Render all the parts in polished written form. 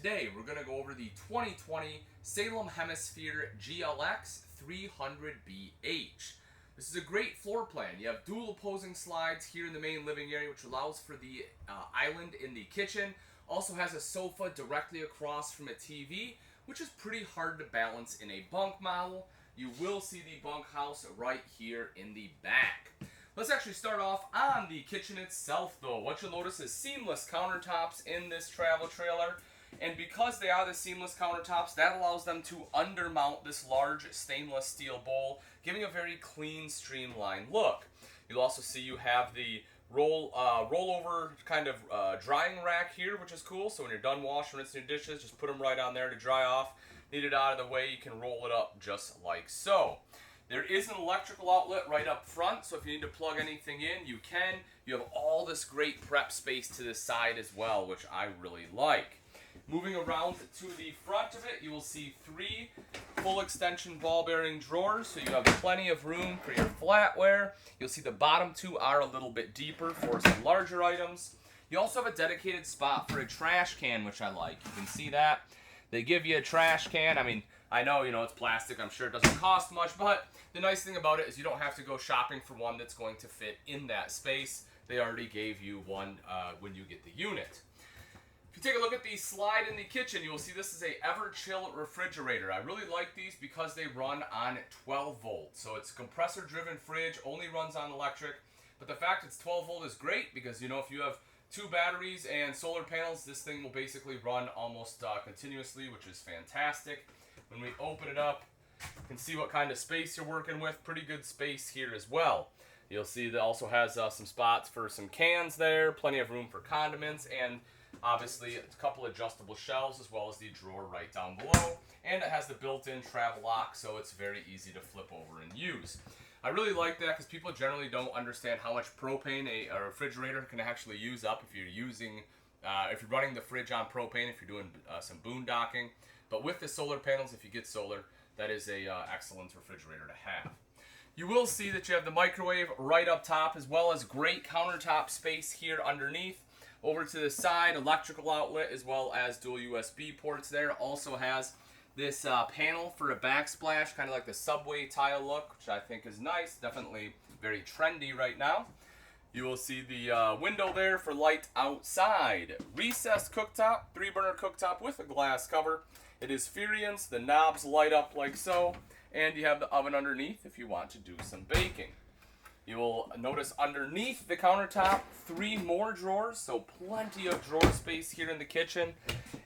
today we're going to go over the 2020 Salem Hemisphere GLX 300BH. This is a great floor plan. You have dual opposing slides here in the main living area, which allows for the island in the kitchen. Also has a sofa directly across from a TV, which is pretty hard to balance in a bunk model. You will see the bunkhouse right here in the back. Let's actually start off on the kitchen itself, though. What you'll notice is seamless countertops in this travel trailer. And because they are the seamless countertops, that allows them to undermount this large stainless steel bowl, giving a very clean, streamlined look. You'll also see you have the rollover kind of drying rack here, which is cool. So when you're done washing, rinsing your dishes, just put them right on there to dry off. Need it out of the way, you can roll it up just like so. There is an electrical outlet right up front, so if you need to plug anything in, you can. You have all this great prep space to the side as well, which I really like. Moving around to the front of it, you will see 3 full extension ball bearing drawers, so you have plenty of room for your flatware. You'll see the bottom 2 are a little bit deeper for some larger items. You also have a dedicated spot for a trash can, which I like. You can see that. They give you a trash can. I mean, I know, it's plastic. I'm sure it doesn't cost much, but the nice thing about it is you don't have to go shopping for one that's going to fit in that space. They already gave you one when you get the unit. If you take a look at the slide in the kitchen, you will see this is a Everchill refrigerator. I really like these because they run on 12 volts. So it's a compressor-driven fridge, only runs on electric. But the fact it's 12 volt is great because, if you have 2 batteries and solar panels, this thing will basically run almost continuously, which is fantastic. When we open it up, you can see what kind of space you're working with. Pretty good space here as well. You'll see that also has some spots for some cans there, plenty of room for condiments, and obviously a couple adjustable shelves as well as the drawer right down below. And it has the built-in travel lock, so it's very easy to flip over and use. I really like that because people generally don't understand how much propane a refrigerator can actually use up if you're running the fridge on propane, if you're doing some boondocking. But with the solar panels, if you get solar, that is a excellent refrigerator to have. You will see that you have the microwave right up top, as well as great countertop space here underneath. Over to the side, electrical outlet, as well as dual USB ports there. Also has this panel for a backsplash, kind of like the subway tile look, which I think is nice. Definitely very trendy right now. You will see the window there for light outside. Recessed cooktop, 3-burner cooktop with a glass cover. It is Furiance, the knobs light up like so, and you have the oven underneath if you want to do some baking. You will notice underneath the countertop 3 more drawers, so plenty of drawer space here in the kitchen.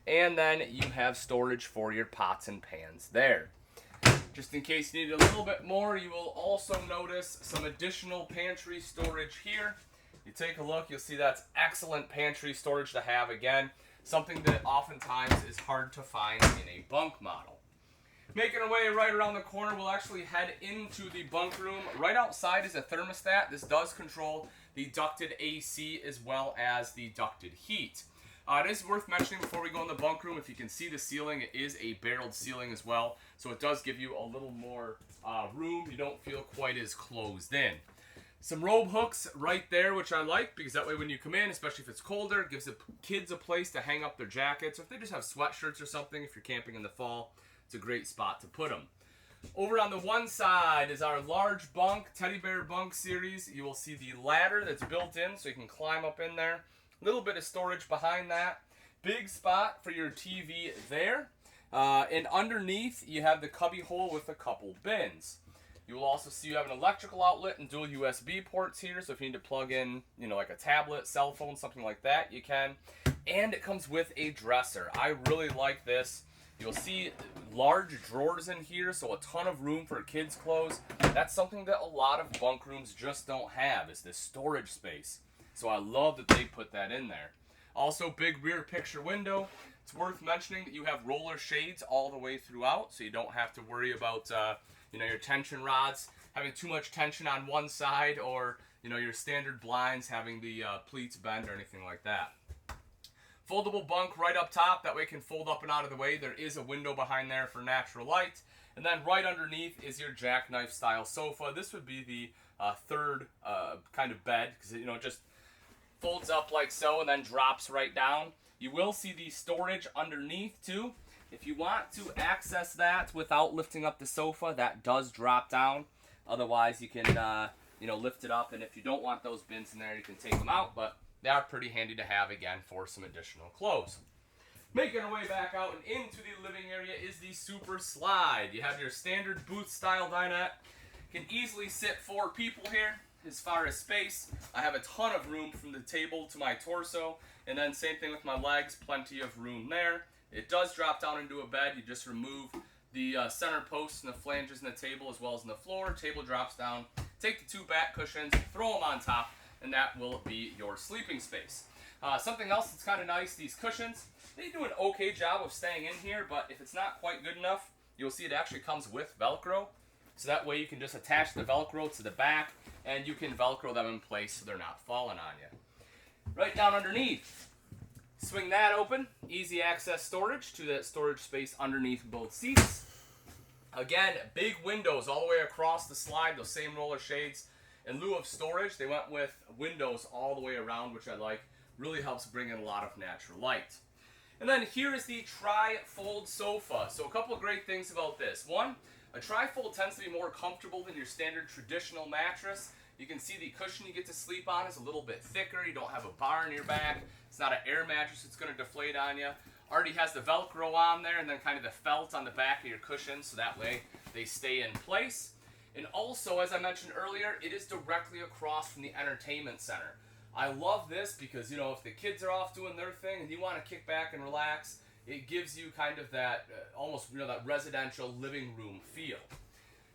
And then you have storage for your pots and pans there. Just in case you need a little bit more, you will also notice some additional pantry storage here. You take a look, you'll see that's excellent pantry storage to have again. Something that oftentimes is hard to find in a bunk model. Making our way right around the corner, we'll actually head into the bunk room. Right outside is a thermostat. This does control the ducted AC as well as the ducted heat. It is worth mentioning before we go in the bunk room, if you can see the ceiling, it is a barreled ceiling as well. So it does give you a little more room. You don't feel quite as closed in. Some robe hooks right there, which I like, because that way when you come in, especially if it's colder, it gives the kids a place to hang up their jackets. Or if they just have sweatshirts or something, if you're camping in the fall, it's a great spot to put them. Over on the one side is our large bunk, teddy bear bunk series. You will see the ladder that's built in, so you can climb up in there. A little bit of storage behind that. Big spot for your TV there. And underneath, you have the cubby hole with a couple bins. You will also see you have an electrical outlet and dual USB ports here, so if you need to plug in, like a tablet, cell phone, something like that, you can. And it comes with a dresser. I really like this. You'll see large drawers in here, so a ton of room for kids' clothes. That's something that a lot of bunk rooms just don't have, is this storage space. So I love that they put that in there. Also, big rear picture window. It's worth mentioning that you have roller shades all the way throughout, so you don't have to worry about your tension rods having too much tension on one side, or your standard blinds having the pleats bend or anything like that. Foldable bunk right up top, that way it can fold up and out of the way. There is a window behind there for natural light. And then right underneath is your jackknife style sofa. This would be the third kind of bed, because it just folds up like so and then drops right down. You will see the storage underneath too. If you want to access that without lifting up the sofa, that does drop down. Otherwise, you can lift it up, and if you don't want those bins in there, you can take them out, but they are pretty handy to have, again, for some additional clothes. Making our way back out and into the living area is the Super Slide. You have your standard booth-style dinette. Can easily sit 4 people here. As far as space, I have a ton of room from the table to my torso, and then same thing with my legs, plenty of room there. It does drop down into a bed. You just remove the center posts and the flanges in the table as well as in the floor. Table drops down. Take the 2 back cushions, throw them on top, and that will be your sleeping space. Something else that's kind of nice, these cushions, they do an okay job of staying in here, but if it's not quite good enough, you'll see it actually comes with Velcro. So that way you can just attach the Velcro to the back, and you can Velcro them in place so they're not falling on you. Right down underneath, swing that open, easy access storage to that storage space underneath both seats. Again, big windows all the way across the slide, those same roller shades. In lieu of storage, they went with windows all the way around, which I like. Really helps bring in a lot of natural light. And then here is the tri-fold sofa. So a couple of great things about this. One, a tri-fold tends to be more comfortable than your standard traditional mattress. You can see the cushion you get to sleep on is a little bit thicker. You don't have a bar in your back. It's not an air mattress that's going to deflate on you. Already has the Velcro on there and then kind of the felt on the back of your cushion, so that way they stay in place. And also, as I mentioned earlier, it is directly across from the entertainment center. I love this because, if the kids are off doing their thing and you want to kick back and relax, it gives you kind of that almost that residential living room feel.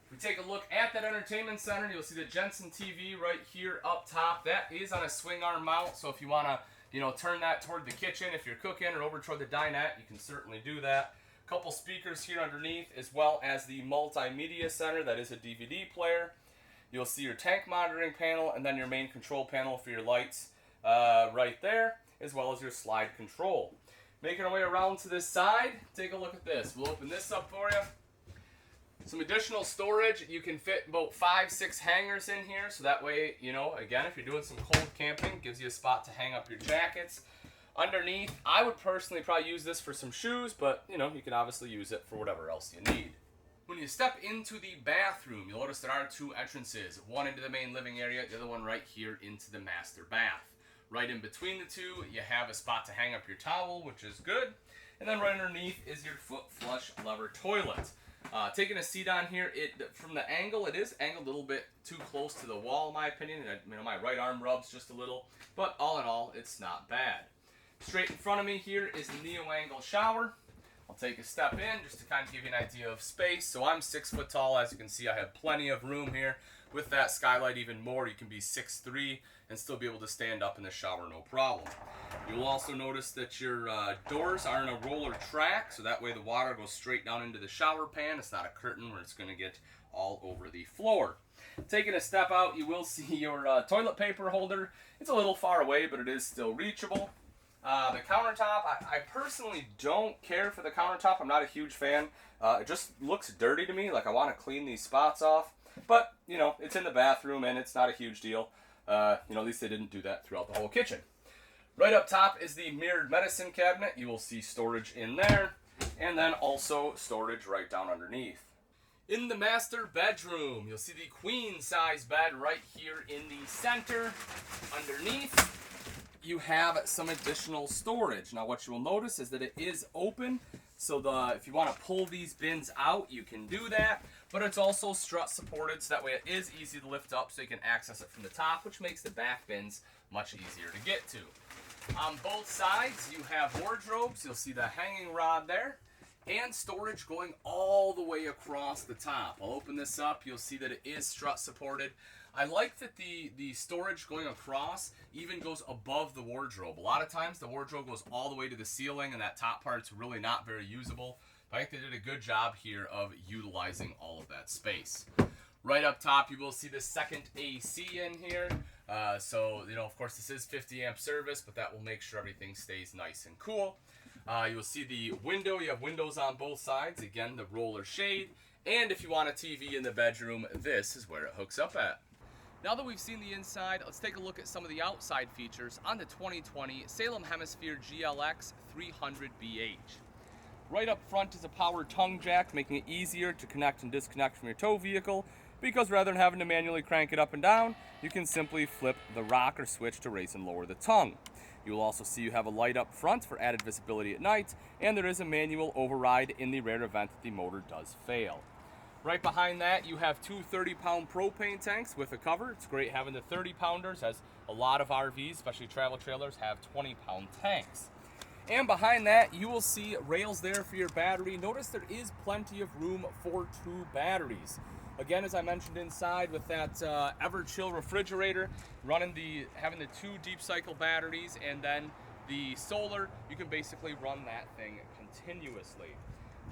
If we take a look at that entertainment center, you'll see the Jensen TV right here up top. That is on a swing arm mount, so if you want to turn that toward the kitchen, if you're cooking, or over toward the dinette, you can certainly do that. A couple speakers here underneath, as well as the multimedia center, that is a DVD player. You'll see your tank monitoring panel, and then your main control panel for your lights right there, as well as your slide control. Making our way around to this side, take a look at this. We'll open this up for you. Some additional storage. You can fit about 5-6 hangers in here, so that way, again, if you're doing some cold camping, it gives you a spot to hang up your jackets. Underneath, I would personally probably use this for some shoes, but, you can obviously use it for whatever else you need. When you step into the bathroom, you'll notice there are 2 entrances. One into the main living area, the other one right here into the master bath. Right in between the 2, you have a spot to hang up your towel, which is good. And then right underneath is your foot flush lever toilet. Taking a seat on here, from the angle, it is angled a little bit too close to the wall, in my opinion. My right arm rubs just a little, but all in all, it's not bad. Straight in front of me here is the neo-angle shower. I'll take a step in just to kind of give you an idea of space. So I'm 6 foot tall. As you can see, I have plenty of room here. With that skylight even more, you can be 6'3" and still be able to stand up in the shower, no problem. You'll also notice that your doors are in a roller track, so that way the water goes straight down into the shower pan. It's not a curtain where it's going to get all over the floor. Taking a step out, you will see your toilet paper holder. It's a little far away, but it is still reachable. The countertop, I personally don't care for the countertop. I'm not a huge fan. It just looks dirty to me, like I want to clean these spots off. But, it's in the bathroom and it's not a huge deal. At least they didn't do that throughout the whole kitchen. Right up top is the mirrored medicine cabinet. You will see storage in there. And then also storage right down underneath. In the master bedroom, you'll see the queen size bed right here in the center. Underneath, you have some additional storage. Now what you will notice is that it is open, so if you want to pull these bins out, you can do that, but it's also strut supported, so that way it is easy to lift up so you can access it from the top, which makes the back bins much easier to get to. On both sides, you have wardrobes. You'll see the hanging rod there, and storage going all the way across the top. I'll open this up. You'll see that it is strut supported. I like that the storage going across even goes above the wardrobe. A lot of times the wardrobe goes all the way to the ceiling and that top part's really not very usable. But I think they did a good job here of utilizing all of that space. Right up top, you will see the second AC in here. Of course, this is 50 amp service, but that will make sure everything stays nice and cool. You'll see the window. You have windows on both sides. Again, the roller shade. And if you want a TV in the bedroom, this is where it hooks up at. Now that we've seen the inside, let's take a look at some of the outside features on the 2020 Salem Hemisphere GLX 300BH. Right up front is a power tongue jack, making it easier to connect and disconnect from your tow vehicle, because rather than having to manually crank it up and down, you can simply flip the rocker switch to raise and lower the tongue. You will also see you have a light up front for added visibility at night, and there is a manual override in the rare event that the motor does fail. Right behind that, you have two 30-pound propane tanks with a cover. It's great having the 30-pounders, as a lot of RVs, especially travel trailers, have 20-pound tanks. And behind that, you will see rails there for your battery. Notice there is plenty of room for two batteries. Again, as I mentioned inside, with that Everchill refrigerator, having the two deep cycle batteries and then the solar, you can basically run that thing continuously.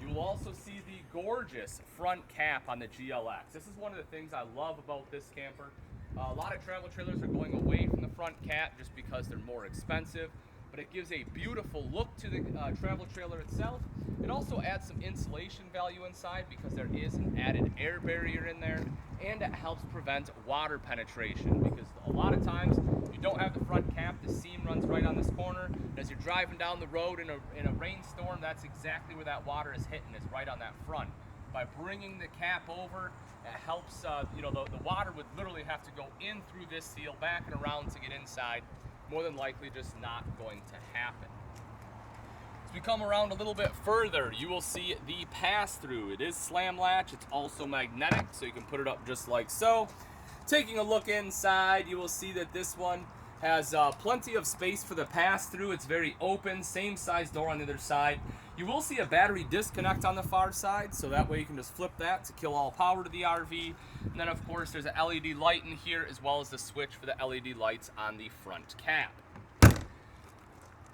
You will also see the gorgeous front cap on the GLX. This is one of the things I love about this camper. A lot of travel trailers are going away from the front cap just because they're more expensive, but it gives a beautiful look to the travel trailer itself. It also adds some insulation value inside because there is an added air barrier in there, and it helps prevent water penetration, because a lot of times you don't have the front cap, the seam runs right on this corner, and as you're driving down the road in a rainstorm, that's exactly where that water is hitting, is right on that front. By bringing the cap over, it helps, the water would literally have to go in through this seal, back and around to get inside. More than likely just not going to happen. As we come around a little bit further, you will see the pass-through. It is slam latch, it's also magnetic, so you can put it up just like so. Taking a look inside, you will see that this one has plenty of space for the pass-through. It's very open, same size door on the other side. You will see a battery disconnect on the far side, so that way you can just flip that to kill all power to the RV. And then of course there's an LED light in here, as well as the switch for the LED lights on the front cap.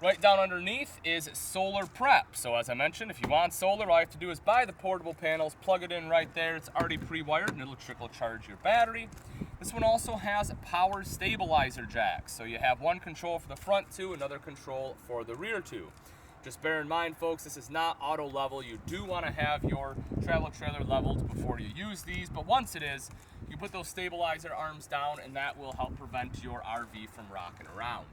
Right down underneath is solar prep. So as I mentioned, if you want solar, all you have to do is buy the portable panels, plug it in right there. It's already pre-wired and it'll trickle charge your battery. This one also has power stabilizer jacks. So you have one control for the front two, another control for the rear two. Just bear in mind, folks, this is not auto level. You do want to have your travel trailer leveled before you use these, but once it is, you put those stabilizer arms down and that will help prevent your RV from rocking around.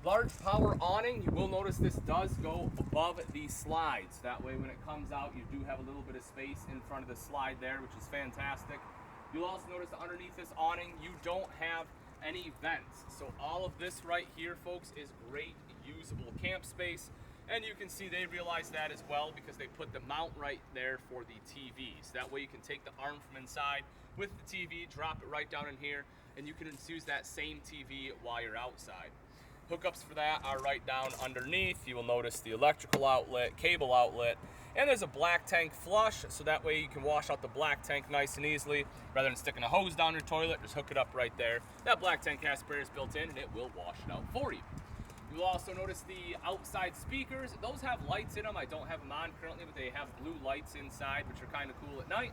Large power awning, you will notice this does go above the slides. That way when it comes out, you do have a little bit of space in front of the slide there, which is fantastic. You'll also notice that underneath this awning, you don't have any vents. So all of this right here, folks, is great usable camp space. And you can see they realize that as well, because they put the mount right there for the TVs. That way you can take the arm from inside with the TV, drop it right down in here, and you can use that same TV while you're outside. Hookups for that are right down underneath. You will notice the electrical outlet, cable outlet, and there's a black tank flush, so that way you can wash out the black tank nice and easily. Rather than sticking a hose down your toilet, just hook it up right there. That black tank has sprayers built in and it will wash it out for you. You will also notice the outside speakers. Those have lights in them. I don't have them on currently, but they have blue lights inside, which are kind of cool at night.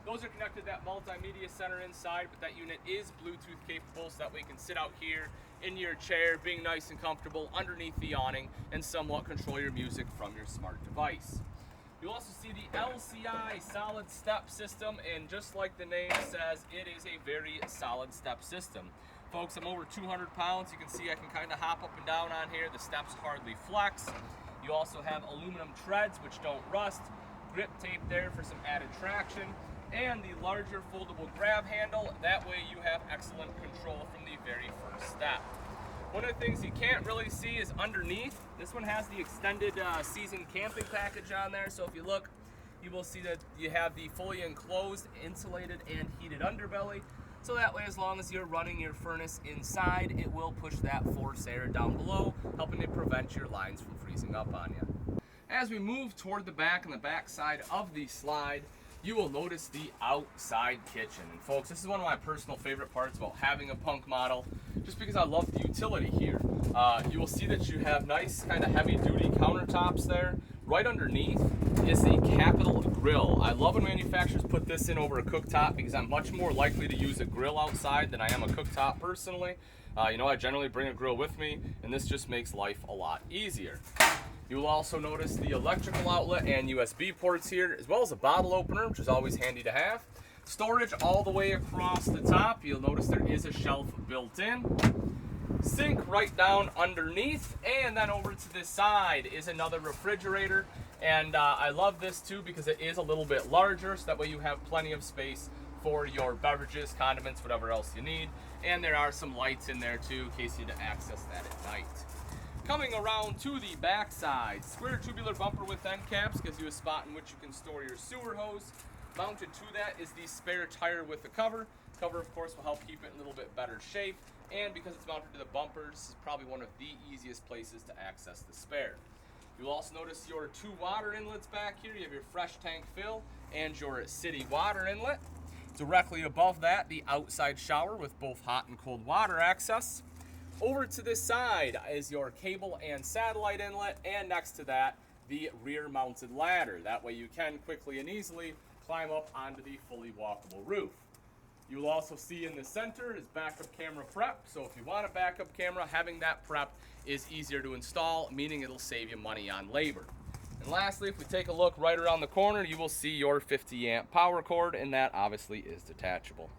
Those are connected to that multimedia center inside, but that unit is Bluetooth capable, so that way you can sit out here in your chair, being nice and comfortable underneath the awning, and somewhat control your music from your smart device. You'll also see the LCI solid step system, and just like the name says, it is a very solid step system. Folks, I'm over 200 pounds. You can see I can kind of hop up and down on here. The steps hardly flex. You also have aluminum treads, which don't rust. Grip tape there for some added traction. And the larger foldable grab handle. That way you have excellent control from the very first step. One of the things you can't really see is underneath. This one has the extended season camping package on there. So if you look, you will see that you have the fully enclosed, insulated, and heated underbelly. So that way, as long as you're running your furnace inside, it will push that forced air down below, helping to prevent your lines from freezing up on you. As we move toward the back and the back side of the slide, you will notice the outside kitchen. And folks, this is one of my personal favorite parts about having a punk model, just because I love the utility here. You will see that you have nice kind of heavy duty countertops there. Right underneath is the Capital Grill. I love when manufacturers put this in over a cooktop, because I'm much more likely to use a grill outside than I am a cooktop personally. I generally bring a grill with me, and this just makes life a lot easier. You will also notice the electrical outlet and USB ports here, as well as a bottle opener, which is always handy to have. Storage all the way across the top. You'll notice there is a shelf built in. Sink right down underneath, and then over to this side is another refrigerator. And I love this too because it is a little bit larger, so that way you have plenty of space for your beverages, condiments, whatever else you need. And there are some lights in there too in case you need to access that at night. Coming around to the back side, square tubular bumper with end caps gives you a spot in which you can store your sewer hose. Mounted to that is the spare tire with the cover. Cover, of course, will help keep it in a little bit better shape. And because it's mounted to the bumper, this is probably one of the easiest places to access the spare. You'll also notice your 2 water inlets back here. You have your fresh tank fill and your city water inlet. Directly above that, the outside shower with both hot and cold water access. Over to this side is your cable and satellite inlet, and next to that, the rear mounted ladder. That way you can quickly and easily climb up onto the fully walkable roof. You will also see in the center is backup camera prep. So if you want a backup camera, having that prep is easier to install, meaning it'll save you money on labor. And lastly, if we take a look right around the corner, you will see your 50 amp power cord, and that obviously is detachable.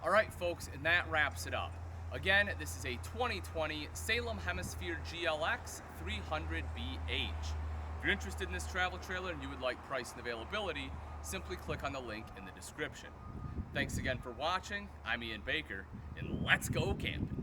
All right, folks, and that wraps it up. Again, this is a 2020 Salem Hemisphere GLX 300BH. If you're interested in this travel trailer and you would like price and availability, simply click on the link in the description. Thanks again for watching. I'm Ian Baker, and let's go camping.